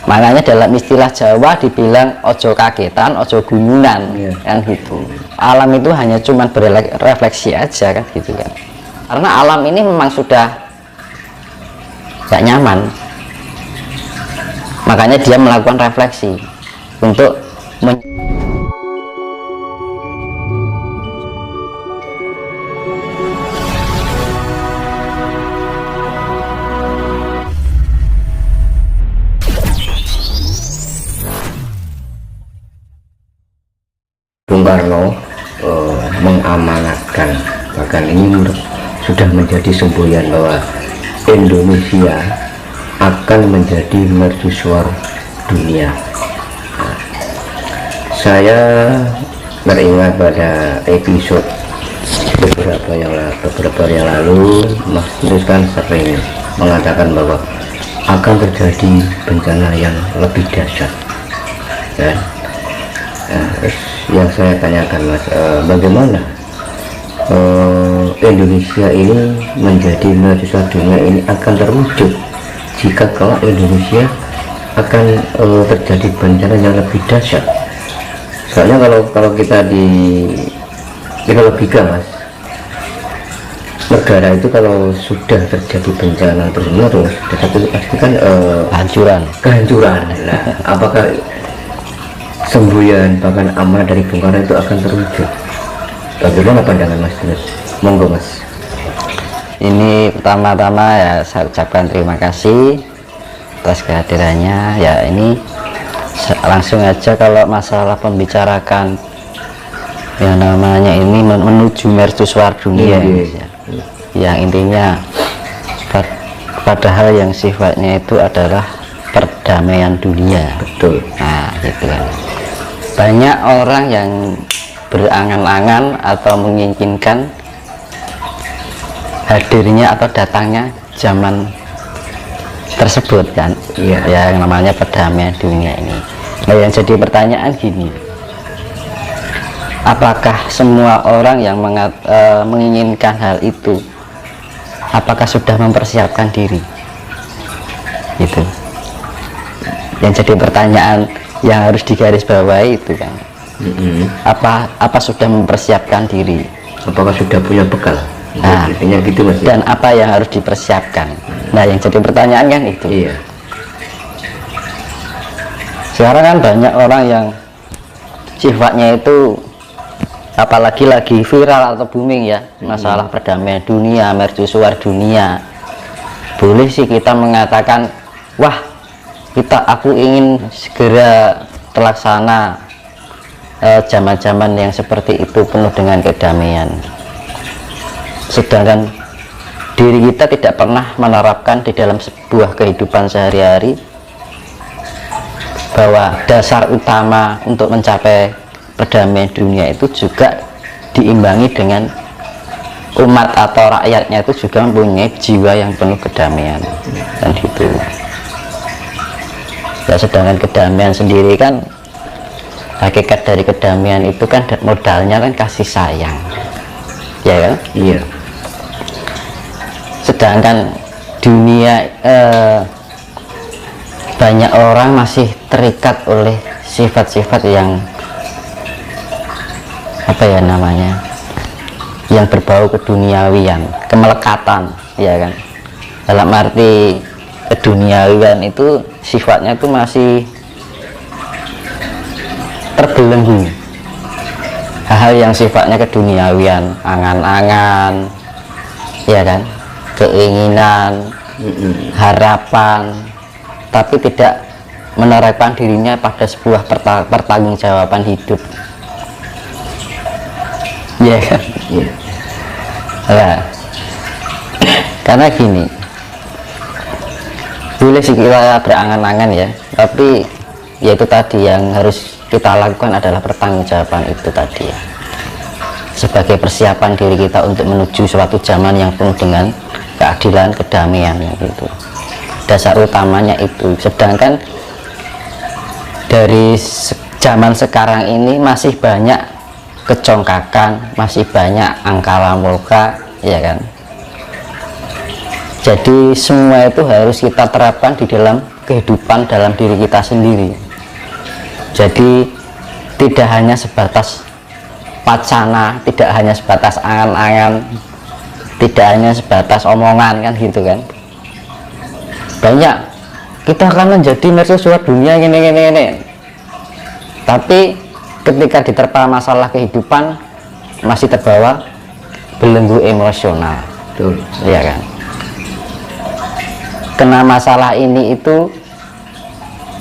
Makanya dalam istilah Jawa dibilang ojo kagetan, ojo gununan, kan gitu. Alam itu hanya cuman berefleksi aja kan gitu kan. Karena alam ini memang sudah gak nyaman. Makanya dia melakukan refleksi untuk Bung Karno mengamanatkan, bahkan ini sudah menjadi semboyan bahwa Indonesia akan menjadi mercusuar dunia. Nah, saya teringat pada episode beberapa hari yang lalu, Mas Tulus kan sering mengatakan bahwa akan terjadi bencana yang lebih dahsyat. Nah, terus yang saya tanyakan, Mas, bagaimana Indonesia ini menjadi mercusuar dunia ini akan terwujud jika kelak Indonesia akan terjadi bencana yang lebih dahsyat? Soalnya kalau kita logika, Mas, negara itu kalau sudah terjadi bencana terus pasti kan kehancuran. Nah, apakah semboyan bahkan amanah dari Bung Karno itu akan terwujud? Bagaimana pandangan Mas Tulus? Monggo, Mas. Ini pertama-tama ya saya ucapkan terima kasih atas kehadirannya. Ya ini langsung aja kalau masalah pembicarakan yang namanya ini menuju mercusuar dunia, yang intinya padahal yang sifatnya itu adalah perdamaian dunia. Betul. Nah gitu kan, banyak orang yang berangan-angan atau menginginkan hadirnya atau datangnya zaman tersebut kan, yang namanya perdamaian dunia ini. Nah, yang jadi pertanyaan gini, apakah semua orang yang menginginkan hal itu, apakah sudah mempersiapkan diri? Gitu. Yang jadi pertanyaan yang harus digarisbawahi itu kan, apa sudah mempersiapkan diri? Apakah sudah punya bekal? Nah, gitu, Mas. Dan apa yang harus dipersiapkan? Nah, yang jadi pertanyaan kan itu. Iya. Sekarang kan banyak orang yang sifatnya itu, apalagi lagi viral atau booming ya, masalah perdamaian dunia, mercusuar dunia. Boleh sih kita mengatakan, wah, aku ingin segera terlaksana zaman-zaman yang seperti itu penuh dengan kedamaian. Sedangkan diri kita tidak pernah menerapkan di dalam sebuah kehidupan sehari-hari bahwa dasar utama untuk mencapai perdamaian dunia itu juga diimbangi dengan umat atau rakyatnya itu juga mempunyai jiwa yang penuh kedamaian dan gitu. Ya, sedangkan kedamaian sendiri kan, hakikat dari kedamaian itu kan modalnya kan kasih sayang, ya kan? Iya. Sedangkan dunia banyak orang masih terikat oleh sifat-sifat yang apa ya namanya, yang berbau keduniawian, kemelekatan, ya kan? Dalam arti keduniawian itu sifatnya itu masih terbelenggu. Hal-hal yang sifatnya keduniawian, angan-angan, ya kan, keinginan, harapan, tapi tidak menerapkan dirinya pada sebuah pertanggungjawaban hidup, ya kan? Nah, karena gini, boleh sih kita berangan-angan ya, tapi yaitu tadi yang harus kita lakukan adalah pertanggungjawaban itu tadi ya, sebagai persiapan diri kita untuk menuju suatu zaman yang penuh dengan keadilan, kedamaian gitu. Dasar utamanya itu. Sedangkan dari zaman sekarang ini masih banyak kecongkakan, masih banyak angkara murka, ya kan? Jadi semua itu harus kita terapkan di dalam kehidupan dalam diri kita sendiri. Jadi tidak hanya sebatas wacana, tidak hanya sebatas angan-angan, tidak hanya sebatas omongan kan gitu kan. Banyak kita akan menjadi mercusuar dunia gini. Tapi ketika diterpa masalah kehidupan masih terbawa belenggu emosional. Betul. Iya kan. Kena masalah ini itu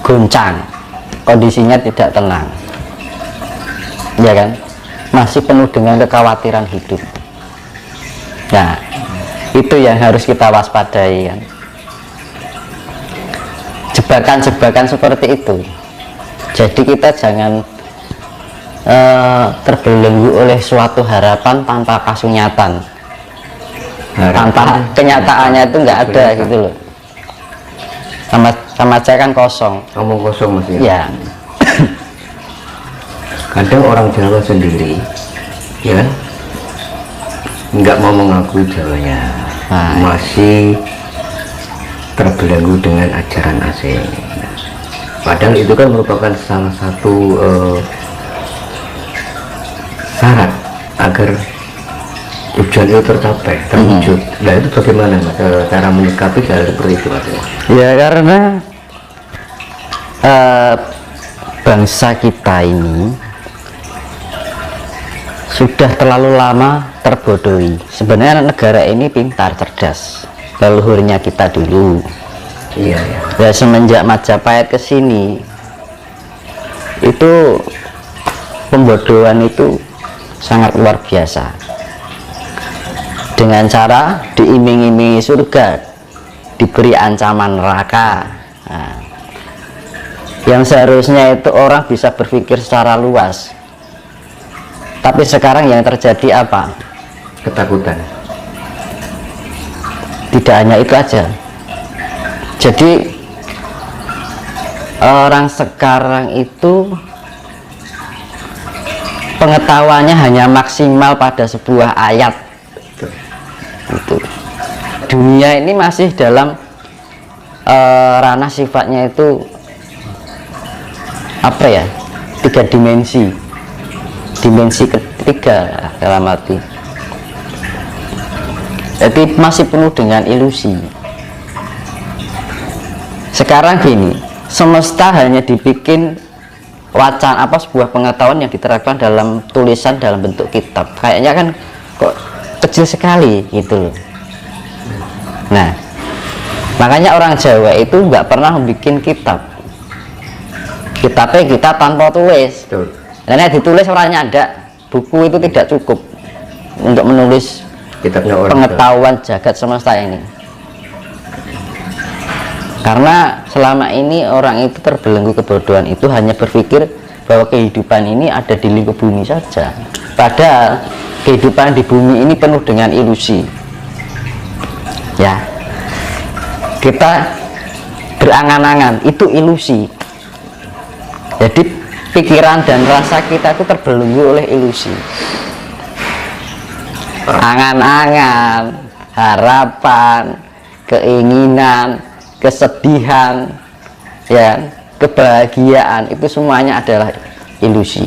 goncang, kondisinya tidak tenang, ya kan, masih penuh dengan kekhawatiran hidup. Nah, itu yang harus kita waspadai kan. Jebakan-jebakan seperti itu. Jadi kita jangan terbelenggu oleh suatu harapan tanpa kasunyatan, tanpa kenyataannya itu nggak ada gitu loh. Sama aja kan kosong. Ngomong kosong Mas Ya. Kadang orang Jawa sendiri, ya kan, nggak mau mengakui Jawanya, masih terbelenggu dengan ajaran asing. Padahal itu kan merupakan salah satu syarat agar tujuan itu tercapai, terwujud. Nah itu bagaimana Mas, cara menyikapi hal seperti itu Mas? Ya karena bangsa kita ini sudah terlalu lama terbodohi. Sebenarnya negara ini pintar, cerdas, leluhurnya kita dulu. Iya, ya. Ya semenjak Majapahit ke sini itu pembodohan itu sangat luar biasa. Dengan cara diiming-imingi surga, diberi ancaman neraka. Nah, yang seharusnya itu orang bisa berpikir secara luas, tapi sekarang yang terjadi apa? Ketakutan. Tidak hanya itu aja. Jadi orang sekarang itu pengetahuannya hanya maksimal pada sebuah ayat. Itu. Dunia ini masih dalam ranah sifatnya itu apa ya? 3 dimensi. Dimensi ketiga dalam arti. Jadi masih penuh dengan ilusi. Sekarang gini, semesta hanya dibikin wacana apa, sebuah pengetahuan yang diterapkan dalam tulisan dalam bentuk kitab. Kayaknya kan kok kecil sekali gitu loh. Nah, makanya orang Jawa itu nggak pernah membuat kitab. Kitabnya kita tanpa tulis. Karena ditulis orangnya ada, buku itu tidak cukup untuk menulis Kitabnya orang pengetahuan jagat semesta ini. Karena selama ini orang itu terbelenggu kebodohan itu hanya berpikir bahwa kehidupan ini ada di lingkup bumi saja. Padahal kehidupan di bumi ini penuh dengan ilusi. Ya, kita berangan-angan itu ilusi. Jadi pikiran dan rasa kita itu terbelenggu oleh ilusi. Angan-angan, harapan, keinginan, kesedihan, ya, kebahagiaan, itu semuanya adalah ilusi.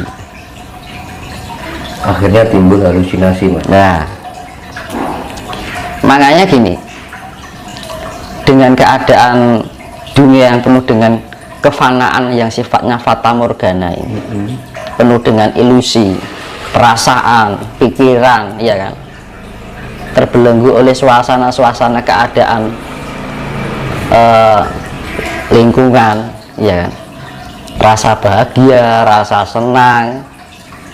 Akhirnya timbul halusinasi Mas. Nah, makanya gini, dengan keadaan dunia yang penuh dengan kefanaan yang sifatnya fata morgana ini, penuh dengan ilusi, perasaan, pikiran, ya kan, terbelenggu oleh suasana-suasana keadaan lingkungan, ya kan, rasa bahagia, rasa senang,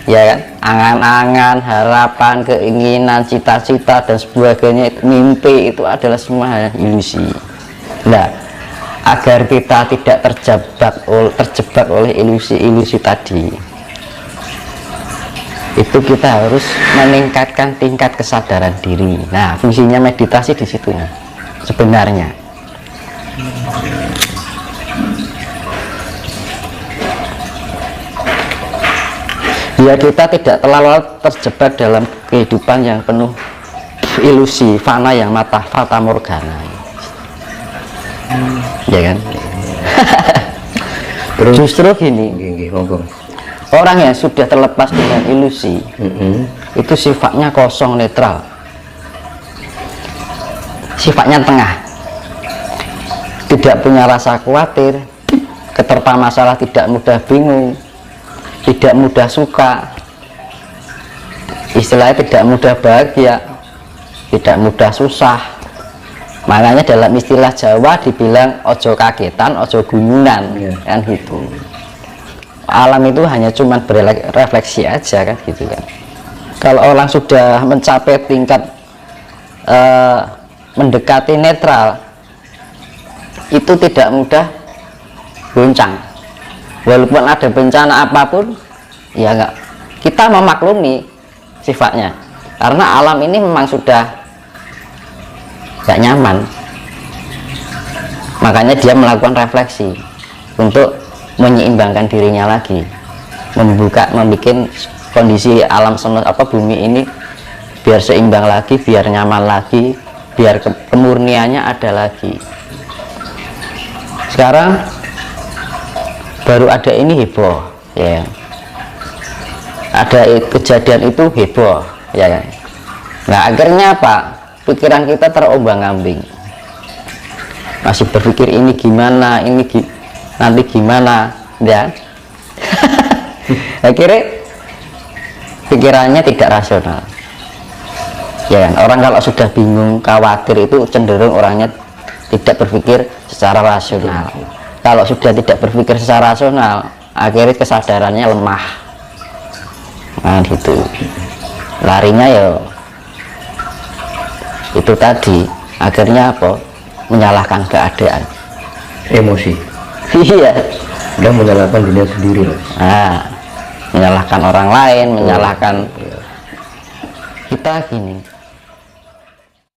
ya kan, angan-angan, harapan, keinginan, cita-cita dan sebagainya, mimpi, itu adalah semua ilusi. Nah, agar kita tidak terjebak oleh ilusi-ilusi tadi, itu kita harus meningkatkan tingkat kesadaran diri. Nah, fungsinya meditasi di situ sebenarnya. Biar kita tidak terlalu terjebak dalam kehidupan yang penuh ilusi, fana yang fata morgana, ya kan? Terus Justru gini, nggih, monggo. orang yang sudah terlepas dengan ilusi itu sifatnya kosong, netral, sifatnya tengah, tidak punya rasa khawatir, keterpa masalah tidak mudah bingung, tidak mudah suka, istilahnya tidak mudah bahagia, tidak mudah susah. Makanya dalam istilah Jawa dibilang ojo kagetan, ojo gunyunan, kan gitu. Alam itu hanya cuman berefleksi aja kan gitu kan. Kalau orang sudah mencapai tingkat mendekati netral, itu tidak mudah goncang. Walaupun ada bencana apapun, ya enggak, kita memaklumi sifatnya. Karena alam ini memang sudah gak nyaman, makanya dia melakukan refleksi untuk menyeimbangkan dirinya lagi, membuat kondisi alam semesta bumi ini biar seimbang lagi, biar nyaman lagi, biar kemurniannya ada lagi. Sekarang baru ada ini heboh, ya, ada kejadian itu heboh, ya. Nah akhirnya apa? Pikiran kita terombang-ambing, masih berpikir ini gimana, nanti gimana, ya. Akhirnya pikirannya tidak rasional, ya kan? Orang kalau sudah bingung, khawatir itu cenderung orangnya tidak berpikir secara rasional. Kalau sudah tidak berpikir secara rasional, akhirnya kesadarannya lemah, nah gitu, larinya ya itu tadi, akhirnya apa? Menyalahkan keadaan, Emosi. iya, Udah menyalahkan dunia sendiri, Mas. nah, menyalahkan orang lain, menyalahkan kita gini.